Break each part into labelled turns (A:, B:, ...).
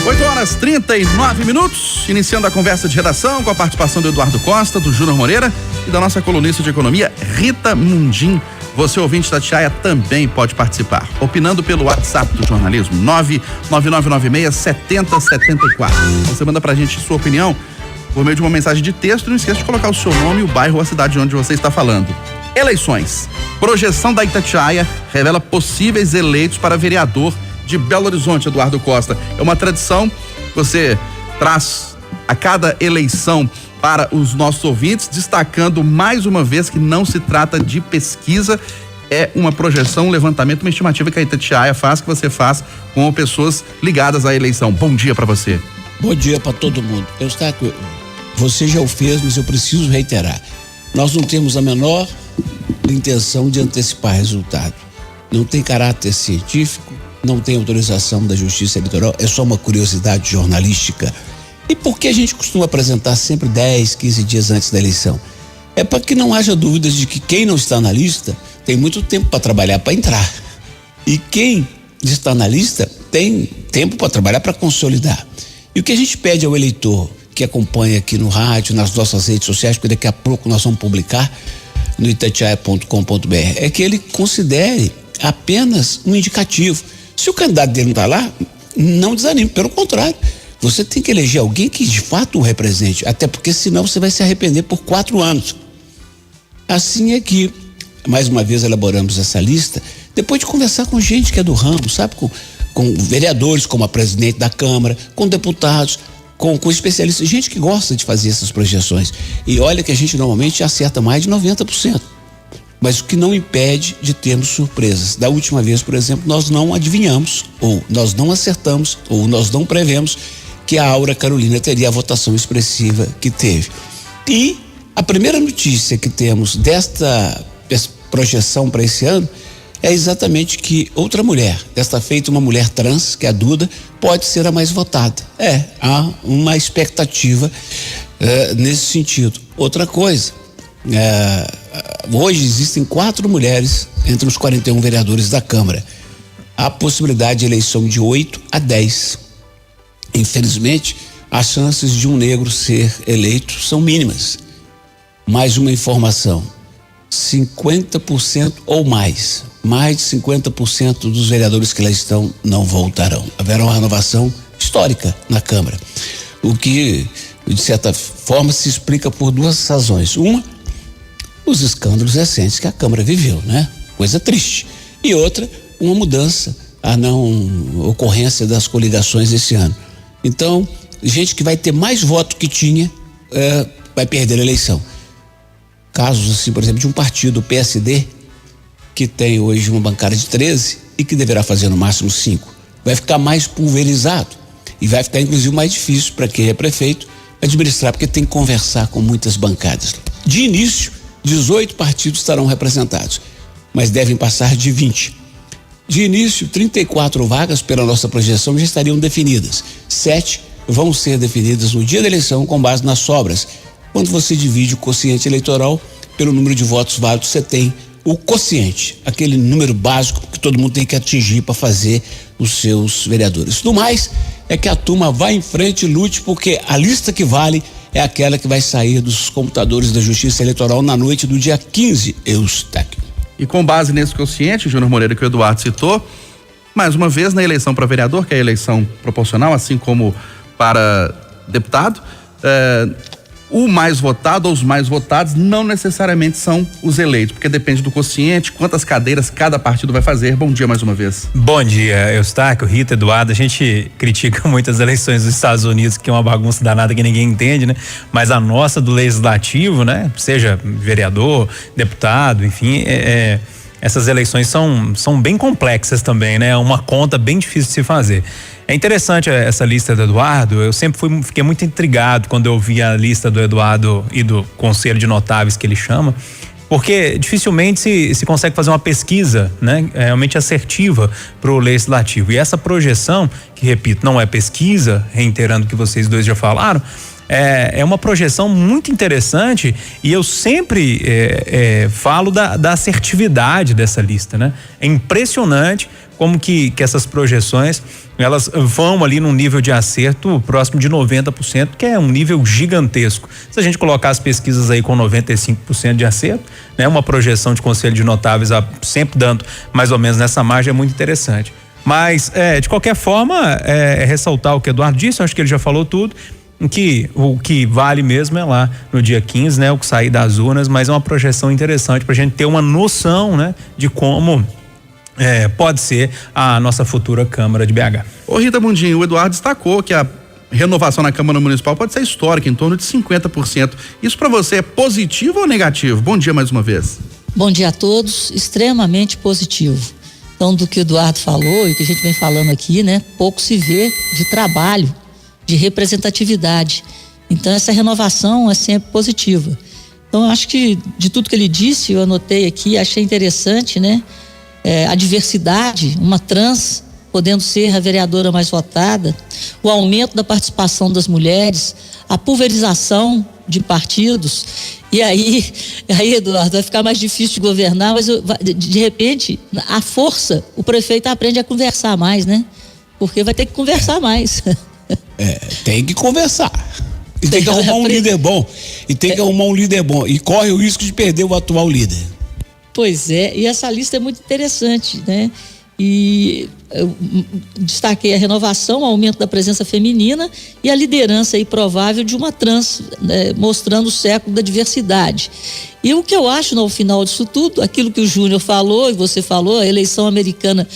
A: 8h39, iniciando a conversa de redação com a participação do Eduardo Costa, do Júnior Moreira e da nossa colunista de economia, Rita Mundim. Você, ouvinte da Itatiaia, também pode participar, opinando pelo WhatsApp do jornalismo, 99996-7074. Você manda pra gente sua opinião por meio de uma mensagem de texto. Não esqueça de colocar o seu nome, o bairro ou a cidade onde você está falando. Eleições. Projeção da Itatiaia revela possíveis eleitos para vereador de Belo Horizonte, Eduardo Costa. É uma tradição que você traz a cada eleição para os nossos ouvintes, destacando mais uma vez que não se trata de pesquisa, é uma projeção, um levantamento, uma estimativa que a Itatiaia faz, que você faz com pessoas ligadas à eleição. Bom dia para você.
B: Bom dia para todo mundo. Você já o fez, mas eu preciso reiterar. Nós não temos a menor intenção de antecipar resultado. Não tem caráter científico, não tem autorização da Justiça Eleitoral, é só uma curiosidade jornalística. E por que a gente costuma apresentar sempre 10, 15 dias antes da eleição? É para que não haja dúvidas de que quem não está na lista tem muito tempo para trabalhar para entrar. E quem está na lista tem tempo para trabalhar para consolidar. E o que a gente pede ao eleitor que acompanha aqui no rádio, nas nossas redes sociais, porque daqui a pouco nós vamos publicar no itatiaia.com.br, é que ele considere apenas um indicativo. Se o candidato dele não está lá, não desanime, pelo contrário, você tem que eleger alguém que de fato o represente, até porque senão você vai se arrepender por 4 anos. Assim é que, mais uma vez, elaboramos essa lista, depois de conversar com gente que é do ramo, sabe, com vereadores, como a presidente da Câmara, com deputados, com especialistas, gente que gosta de fazer essas projeções. E olha que a gente normalmente acerta mais de 90%. Mas o que não impede de termos surpresas. Da última vez, por exemplo, nós não adivinhamos, ou nós não acertamos, ou nós não prevemos que a Aura Carolina teria a votação expressiva que teve. E a primeira notícia que temos desta projeção para esse ano é exatamente que outra mulher, desta feita uma mulher trans, que é a Duda, pode ser a mais votada. Há uma expectativa nesse sentido. Outra coisa, hoje existem 4 mulheres entre os 41 vereadores da Câmara. Há possibilidade de eleição de 8 a 10. Infelizmente, as chances de um negro ser eleito são mínimas. Mais uma informação: 50% ou mais de 50% dos vereadores que lá estão não voltarão. Haverá uma renovação histórica na Câmara, o que, de certa forma, se explica por 2 razões. Uma, os escândalos recentes que a Câmara viveu, né? Coisa triste. E outra, uma mudança, a não ocorrência das coligações esse ano. Então, gente que vai ter mais voto que tinha, vai perder a eleição. Casos assim, por exemplo, de um partido, o PSD, que tem hoje uma bancada de 13 e que deverá fazer no máximo 5. Vai ficar mais pulverizado e vai ficar inclusive mais difícil para quem é prefeito administrar, porque tem que conversar com muitas bancadas. De início, 18 partidos estarão representados, mas devem passar de 20. De início, 34 vagas pela nossa projeção já estariam definidas. 7 vão ser definidas no dia da eleição com base nas sobras. Quando você divide o quociente eleitoral pelo número de votos válidos, você tem o quociente, aquele número básico que todo mundo tem que atingir para fazer os seus vereadores. No mais, é que a turma vá em frente e lute, porque a lista que vale é aquela que vai sair dos computadores da Justiça Eleitoral na noite do dia 15, Eustáquio.
A: E com base nesse quociente, Júnior Moreira, que o Eduardo citou, mais uma vez na eleição para vereador, que é a eleição proporcional, assim como para deputado, o mais votado ou os mais votados não necessariamente são os eleitos, porque depende do quociente, quantas cadeiras cada partido vai fazer. Bom dia mais uma vez.
C: Bom dia, Eustáquio, Rita, Eduardo. A gente critica muitas eleições dos Estados Unidos, que é uma bagunça danada que ninguém entende, né? Mas a nossa do legislativo, né? Seja vereador, deputado, enfim, essas eleições são bem complexas também, né? É uma conta bem difícil de se fazer. É interessante essa lista do Eduardo. Eu sempre fiquei muito intrigado quando eu vi a lista do Eduardo e do Conselho de Notáveis, que ele chama, porque dificilmente se consegue fazer uma pesquisa, né, realmente assertiva para o legislativo. E essa projeção, que repito, não é pesquisa, reiterando o que vocês dois já falaram, é uma projeção muito interessante, e eu sempre falo da assertividade dessa lista, né? É impressionante como que essas projeções, elas vão ali num nível de acerto próximo de 90%, que é um nível gigantesco. Se a gente colocar as pesquisas aí com 95% de acerto, né, uma projeção de conselho de notáveis sempre dando mais ou menos nessa margem, é muito interessante. Mas, de qualquer forma, ressaltar o que o Eduardo disse, eu acho que ele já falou tudo, que o que vale mesmo é lá no dia 15, né, o que sair das urnas, mas é uma projeção interessante pra gente ter uma noção, né, de como pode ser a nossa futura Câmara de BH.
A: Ô Rita Mundinho, o Eduardo destacou que a renovação na Câmara Municipal pode ser histórica, em torno de 50%. Isso para você é positivo ou negativo? Bom dia mais uma vez.
D: Bom dia a todos, extremamente positivo. Então, do que o Eduardo falou e que a gente vem falando aqui, né, pouco se vê de trabalho, de representatividade. Então, essa renovação é sempre positiva. Então, eu acho que de tudo que ele disse, eu anotei aqui, achei interessante, né? A diversidade, uma trans podendo ser a vereadora mais votada, o aumento da participação das mulheres, a pulverização de partidos. E aí, Eduardo, vai ficar mais difícil de governar, mas de repente, a força, o prefeito aprende a conversar mais, né? Porque vai ter que conversar mais.
B: Tem que conversar. E tem que arrumar um líder bom. E corre o risco de perder o atual líder.
D: Pois é, e essa lista é muito interessante, né? E eu destaquei a renovação, o aumento da presença feminina e a liderança aí provável de uma trans, né, mostrando o século da diversidade. E o que eu acho no final disso tudo, aquilo que o Júnior falou e você falou, a eleição americana,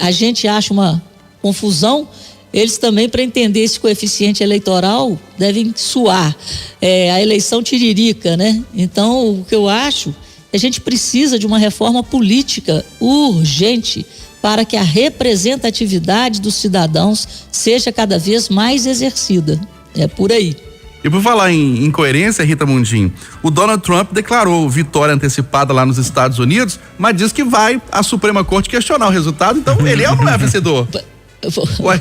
D: a gente acha uma confusão, eles também, para entender esse coeficiente eleitoral, devem suar. A eleição tiririca, né? Então, o que eu acho, a gente precisa de uma reforma política urgente para que a representatividade dos cidadãos seja cada vez mais exercida. É por aí.
A: E por falar em incoerência, Rita Mundinho, o Donald Trump declarou vitória antecipada lá nos Estados Unidos, mas diz que vai à Suprema Corte questionar o resultado, então ele é ou não é vencedor?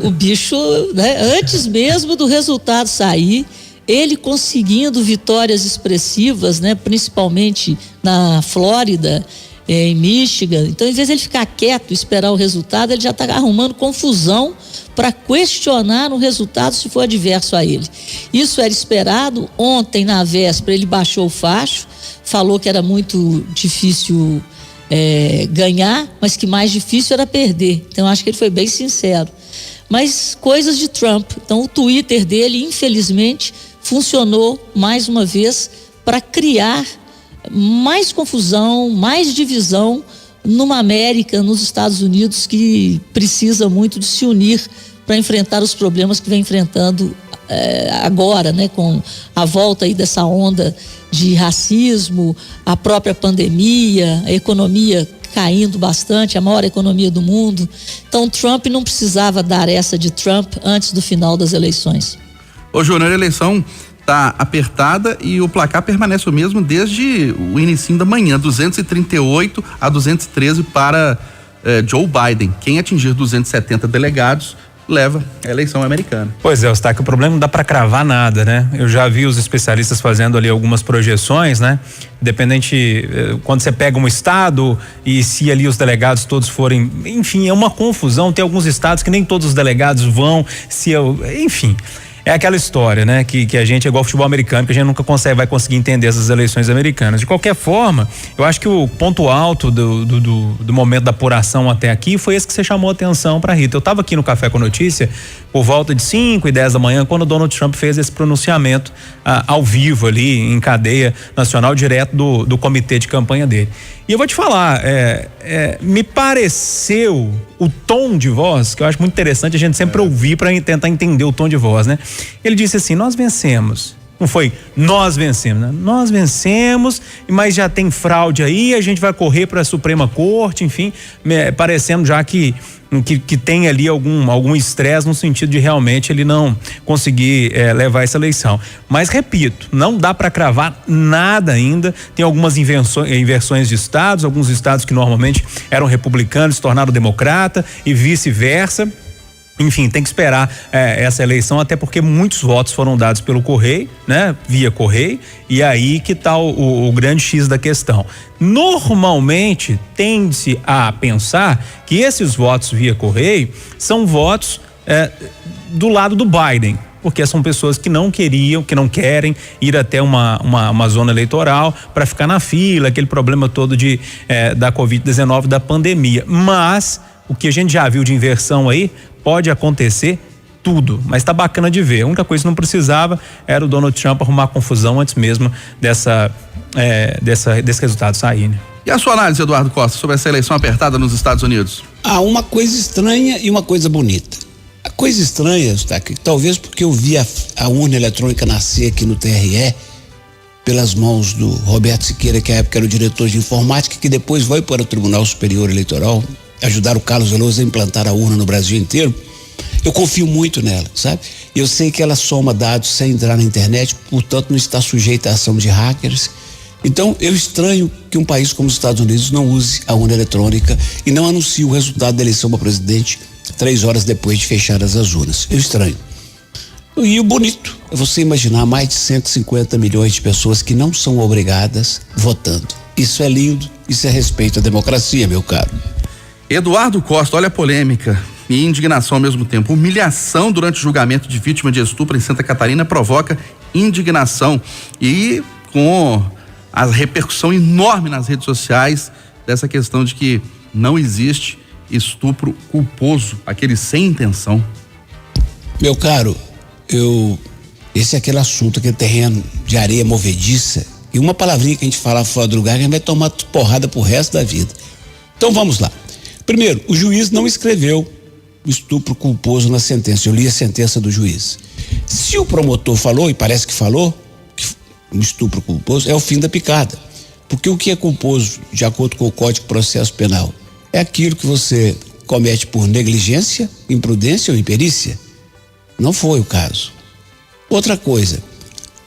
D: O bicho, né, antes mesmo do resultado sair, ele conseguindo vitórias expressivas, né, principalmente na Flórida, em Michigan. Então, em vez de ele ficar quieto, esperar o resultado, ele já está arrumando confusão para questionar o resultado se for adverso a ele. Isso era esperado. Ontem, na véspera, ele baixou o facho, falou que era muito difícil ganhar, mas que mais difícil era perder. Então, acho que ele foi bem sincero. Mas coisas de Trump. Então, o Twitter dele, infelizmente, funcionou mais uma vez para criar mais confusão, mais divisão numa América, nos Estados Unidos, que precisa muito de se unir para enfrentar os problemas que vem enfrentando agora, né, com a volta aí dessa onda de racismo, a própria pandemia, a economia caindo bastante, a maior economia do mundo. Então, Trump não precisava dar essa de Trump antes do final das eleições.
A: Ô, Júnior, a eleição tá apertada e o placar permanece o mesmo desde o início da manhã, 238 a 213 para Joe Biden. Quem atingir 270 delegados leva a eleição americana.
C: Pois é, Eustáquio, o problema não dá para cravar nada, né? Eu já vi os especialistas fazendo ali algumas projeções, né? Dependente, quando você pega um estado e se ali os delegados todos forem, enfim, é uma confusão. Tem alguns estados que nem todos os delegados vão, enfim. É aquela história, né? Que a gente é igual futebol americano, que a gente nunca vai conseguir entender essas eleições americanas. De qualquer forma, eu acho que o ponto alto do momento da apuração até aqui foi esse que você chamou a atenção para Rita. Eu estava aqui no Café com Notícia por volta de 5:10 da manhã, quando o Donald Trump fez esse pronunciamento ao vivo ali, em cadeia nacional, direto do comitê de campanha dele. E eu vou te falar, me pareceu o tom de voz, que eu acho muito interessante a gente sempre ouvir para tentar entender o tom de voz, né? Ele disse assim: nós vencemos. Não foi nós vencemos, né? Nós vencemos, mas já tem fraude aí, a gente vai correr para a Suprema Corte, enfim, parecendo já que tem ali algum estresse no sentido de realmente ele não conseguir levar essa eleição. Mas repito, não dá para cravar nada ainda. Tem algumas inversões de estados, alguns estados que normalmente eram republicanos se tornaram democrata e vice-versa. Enfim, tem que esperar essa eleição, até porque muitos votos foram dados pelo correio, né? Via correio, e aí que tá o grande X da questão. Normalmente, tende-se a pensar que esses votos via correio são votos do lado do Biden, porque são pessoas que não querem ir até uma zona eleitoral para ficar na fila, aquele problema todo da Covid-19, da pandemia. Mas o que a gente já viu de inversão aí, pode acontecer tudo, mas tá bacana de ver. A única coisa que não precisava era o Donald Trump arrumar confusão antes mesmo desse resultado sair, né?
A: E a sua análise, Eduardo Costa, sobre essa eleição apertada nos Estados Unidos?
B: Uma coisa estranha e uma coisa bonita. A coisa estranha, que talvez porque eu vi a urna eletrônica nascer aqui no TRE pelas mãos do Roberto Siqueira, que à época era o diretor de informática, que depois foi para o Tribunal Superior Eleitoral ajudar o Carlos Veloso a implantar a urna no Brasil inteiro. Eu confio muito nela, sabe? Eu sei que ela soma dados sem entrar na internet, portanto não está sujeita à ação de hackers. Então eu estranho que um país como os Estados Unidos não use a urna eletrônica e não anuncie o resultado da eleição para presidente 3 horas depois de fechadas as urnas. Eu estranho. E o bonito é você imaginar mais de 150 milhões de pessoas que não são obrigadas votando. Isso é lindo, isso é respeito à democracia, meu caro.
A: Eduardo Costa, olha a polêmica e indignação ao mesmo tempo. Humilhação durante o julgamento de vítima de estupro em Santa Catarina provoca indignação e com a repercussão enorme nas redes sociais dessa questão de que não existe estupro culposo, aquele sem intenção.
B: Meu caro, esse é aquele assunto, aquele terreno de areia movediça, e uma palavrinha que a gente falar fora do lugar, a gente vai tomar porrada pro resto da vida. Então vamos lá. Primeiro, o juiz não escreveu o estupro culposo na sentença. Eu li a sentença do juiz. Se o promotor falou, e parece que falou, que o estupro culposo é o fim da picada. Porque o que é culposo, de acordo com o Código de Processo Penal, é aquilo que você comete por negligência, imprudência ou imperícia. Não foi o caso. Outra coisa,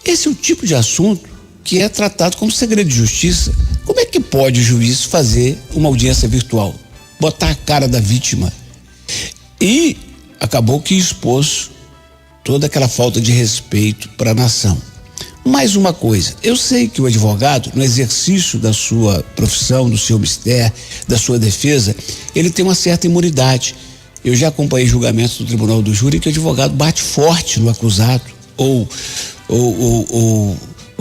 B: esse é o tipo de assunto que é tratado como segredo de justiça. Como é que pode o juiz fazer uma audiência virtual? Botar a cara da vítima. E acabou que expôs toda aquela falta de respeito para a nação. Mais uma coisa, eu sei que o advogado, no exercício da sua profissão, do seu mistério, da sua defesa, ele tem uma certa imunidade. Eu já acompanhei julgamentos do Tribunal do Júri que o advogado bate forte no acusado ou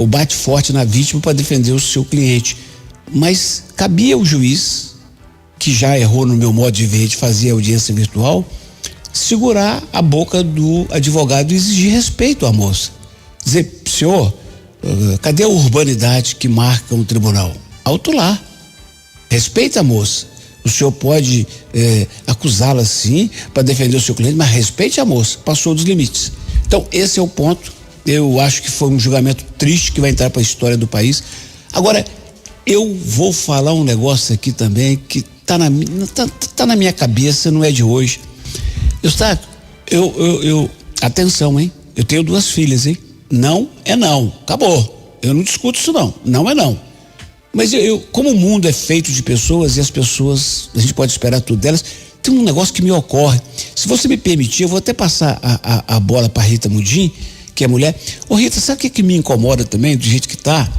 B: bate forte na vítima para defender o seu cliente. Mas cabia ao juiz, que já errou no meu modo de ver de fazer audiência virtual, segurar a boca do advogado e exigir respeito à moça. Dizer, senhor, cadê a urbanidade que marca um tribunal? Alto lá. Respeita a moça. O senhor pode acusá-la sim para defender o seu cliente, mas respeite a moça. Passou dos limites. Então, esse é o ponto. Eu acho que foi um julgamento triste que vai entrar para a história do país. Agora, eu vou falar um negócio aqui também que tá na minha cabeça, não é de hoje. Atenção, hein? Eu tenho 2 filhas, hein? Não é não. Acabou. Eu não discuto isso não. Não é não. Mas como o mundo é feito de pessoas e as pessoas, a gente pode esperar tudo delas, tem um negócio que me ocorre. Se você me permitir, eu vou até passar a bola para Rita Mudim, que é mulher. Ô Rita, sabe o que me incomoda também, do jeito que tá?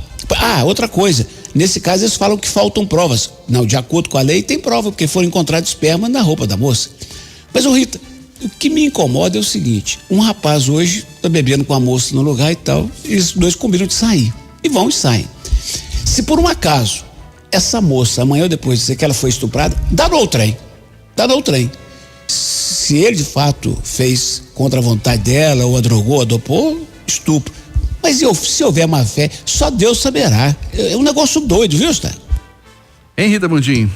B: Outra coisa. Nesse caso, eles falam que faltam provas. Não, de acordo com a lei, tem prova, porque foram encontrados esperma na roupa da moça. Mas, ô Rita, o que me incomoda é o seguinte: um rapaz hoje tá bebendo com a moça no lugar e tal, e os 2 combinam de sair. E vão e saem. Se por um acaso essa moça, amanhã ou depois, dizer que ela foi estuprada, dá no trem. Se ele de fato fez contra a vontade dela, ou a drogou, a dopou, estupro. Mas se houver má fé, só Deus saberá. É um negócio doido, viu, Stá?
A: Hein, Rita Mudim?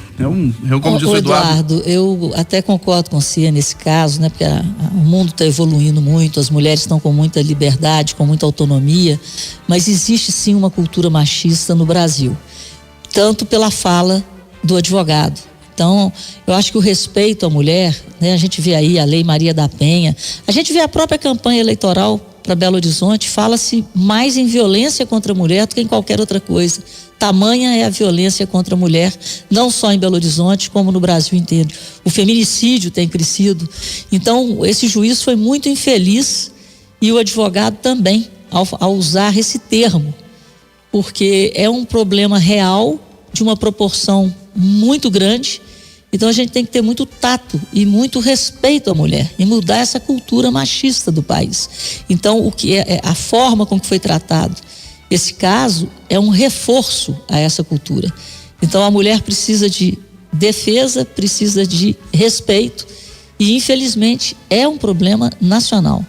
A: Como diz o
D: Eduardo, eu até concordo com você nesse caso, né? Porque o mundo está evoluindo muito, as mulheres estão com muita liberdade, com muita autonomia, mas existe sim uma cultura machista no Brasil, tanto pela fala do advogado. Então, eu acho que o respeito à mulher, né? A gente vê aí a Lei Maria da Penha, a gente vê a própria campanha eleitoral para Belo Horizonte, fala-se mais em violência contra a mulher do que em qualquer outra coisa. Tamanha é a violência contra a mulher, não só em Belo Horizonte, como no Brasil inteiro. O feminicídio tem crescido. Então, esse juiz foi muito infeliz, e o advogado também, ao usar esse termo, porque é um problema real, de uma proporção muito grande. Então a gente tem que ter muito tato e muito respeito à mulher e mudar essa cultura machista do país. Então o que é a forma com que foi tratado esse caso é um reforço a essa cultura. Então a mulher precisa de defesa, precisa de respeito, e infelizmente é um problema nacional.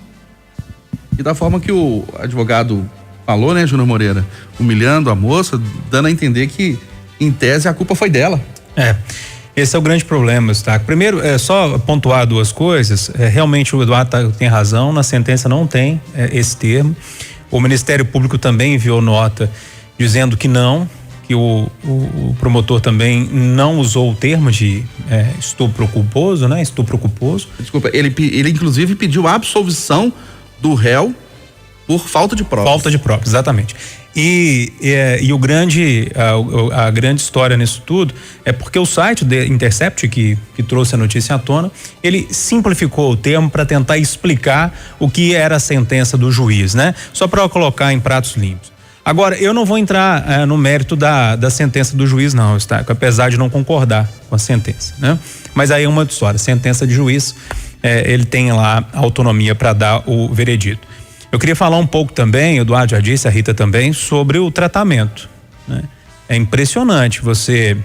A: E da forma que o advogado falou, né, Júnior Moreira, humilhando a moça, dando a entender que, em tese, a culpa foi dela.
C: Esse é o grande problema, Eustáquio. Primeiro, só pontuar duas coisas. Realmente o Eduardo tem razão, na sentença não tem esse termo. O Ministério Público também enviou nota dizendo que não, que o promotor também não usou o termo de estupro culposo, né? Estupro culposo.
A: Desculpa, ele inclusive pediu a absolvição do réu por falta de provas.
C: Falta de provas, exatamente. E a grande história nisso tudo é porque o site The Intercept, que trouxe a notícia à tona, ele simplificou o termo para tentar explicar o que era a sentença do juiz, né? Só para colocar em pratos limpos. Agora, eu não vou entrar no mérito da sentença do juiz, não, Eustáquio, apesar de não concordar com a sentença, né? Mas aí é uma história. Sentença de juiz, ele tem lá autonomia para dar o veredito. Eu queria falar um pouco também, o Eduardo já disse, a Rita também, sobre o tratamento, né? É impressionante você,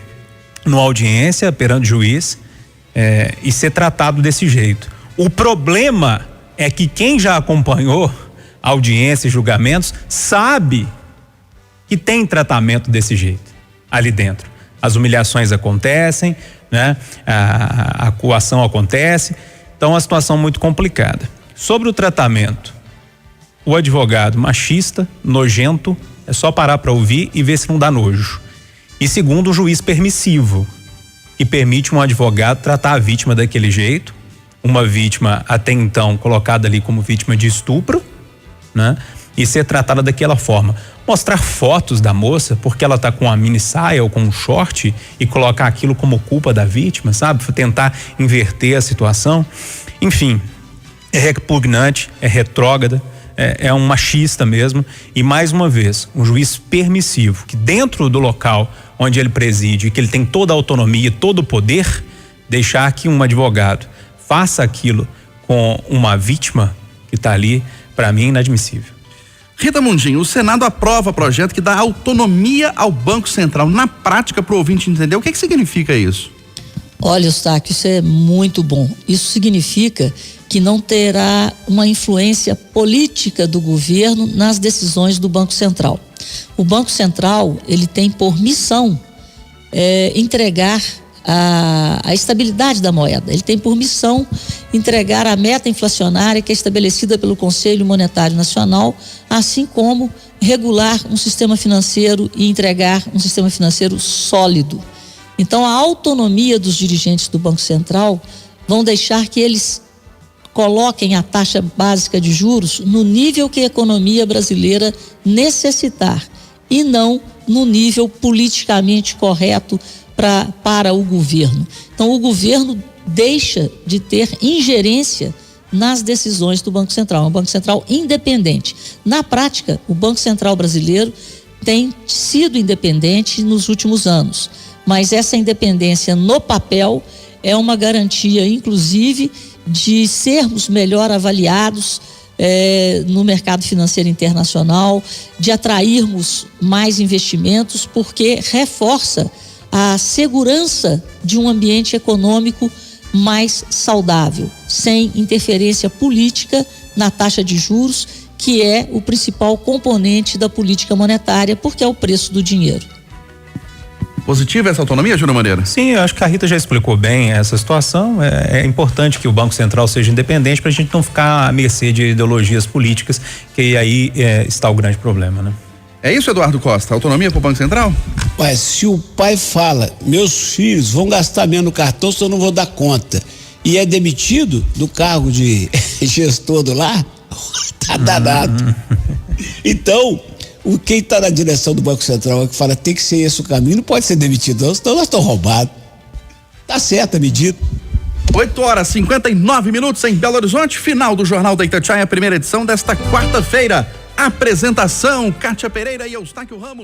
C: numa audiência perante juiz, e ser tratado desse jeito. O problema é que quem já acompanhou audiências e julgamentos sabe que tem tratamento desse jeito ali dentro. As humilhações acontecem, né? A coação acontece, então é uma situação muito complicada. Sobre o tratamento, o advogado machista, nojento, é só parar para ouvir e ver se não dá nojo. E segundo, o juiz permissivo, que permite um advogado tratar a vítima daquele jeito, uma vítima até então colocada ali como vítima de estupro, né? E ser tratada daquela forma. Mostrar fotos da moça porque ela tá com uma mini saia ou com um short e colocar aquilo como culpa da vítima, sabe? Tentar inverter a situação. Enfim, é repugnante, é retrógrada, é um machista mesmo. E mais uma vez, um juiz permissivo, que dentro do local onde ele preside, que ele tem toda a autonomia, todo o poder, deixar que um advogado faça aquilo com uma vítima que está ali, para mim, é inadmissível.
A: Rita Mundinho, o Senado aprova projeto que dá autonomia ao Banco Central. Na prática, para o ouvinte entender, o que significa isso?
D: Olha, Eustáquio, isso é muito bom. Isso significa que não terá uma influência política do governo nas decisões do Banco Central. O Banco Central, ele tem por missão entregar a estabilidade da moeda. Ele tem por missão entregar a meta inflacionária que é estabelecida pelo Conselho Monetário Nacional, assim como regular um sistema financeiro e entregar um sistema financeiro sólido. Então, a autonomia dos dirigentes do Banco Central vão deixar que eles coloquem a taxa básica de juros no nível que a economia brasileira necessitar e não no nível politicamente correto para o governo. Então, o governo deixa de ter ingerência nas decisões do Banco Central. É um Banco Central independente. Na prática, o Banco Central brasileiro tem sido independente nos últimos anos, mas essa independência no papel é uma garantia, inclusive, de sermos melhor avaliados no mercado financeiro internacional, de atrairmos mais investimentos, porque reforça a segurança de um ambiente econômico mais saudável, sem interferência política na taxa de juros, que é o principal componente da política monetária, porque é o preço do dinheiro.
A: Positiva essa autonomia, Júnior Moreira?
C: Sim, eu acho que a Rita já explicou bem essa situação. É importante que o Banco Central seja independente para a gente não ficar à mercê de ideologias políticas, que aí está o grande problema, né?
A: É isso, Eduardo Costa? Autonomia para o Banco Central?
B: Mas se o pai fala, meus filhos vão gastar menos no cartão, se eu não vou dar conta, e é demitido do cargo de gestor do lar, Tá danado. Então, quem está na direção do Banco Central é que fala tem que ser esse o caminho, não pode ser demitido, não, senão nós estamos roubados. Tá certa a medida.
A: 8h59 em Belo Horizonte, final do Jornal da Itatiaia, primeira edição desta quarta-feira. Apresentação, Kátia Pereira e Eustáquio Ramos.